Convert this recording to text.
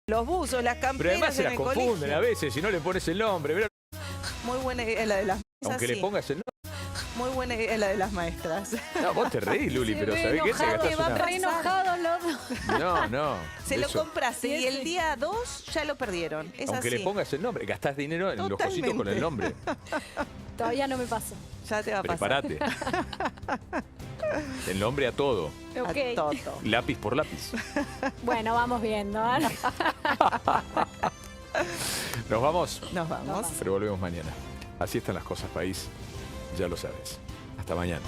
Los buzos, las camperas. Pero además se las en el confunden colegio. a veces, si no le pones el nombre. Mirá, Muy buena idea la de las maestras. aunque le pongas el nombre. Muy buena idea la de las maestras. No, vos te reís, Luli, pero ¿sabés qué? Te gastás va una... re- Re enojados los dos. No. Se lo eso. compraste Sí, y el sí. día 2 ya lo perdieron. Es Aunque así. le pongas el nombre, gastás dinero en los cositos con el nombre. Todavía no me pasó. Ya te va a pasar. Prepárate. El nombre a todo. Ok. A Toto. Lápiz por lápiz. Bueno, vamos viendo. ¿Eh? Nos vamos, Nos vamos. pero volvemos mañana. Así están las cosas, país. Ya lo sabes. Hasta mañana.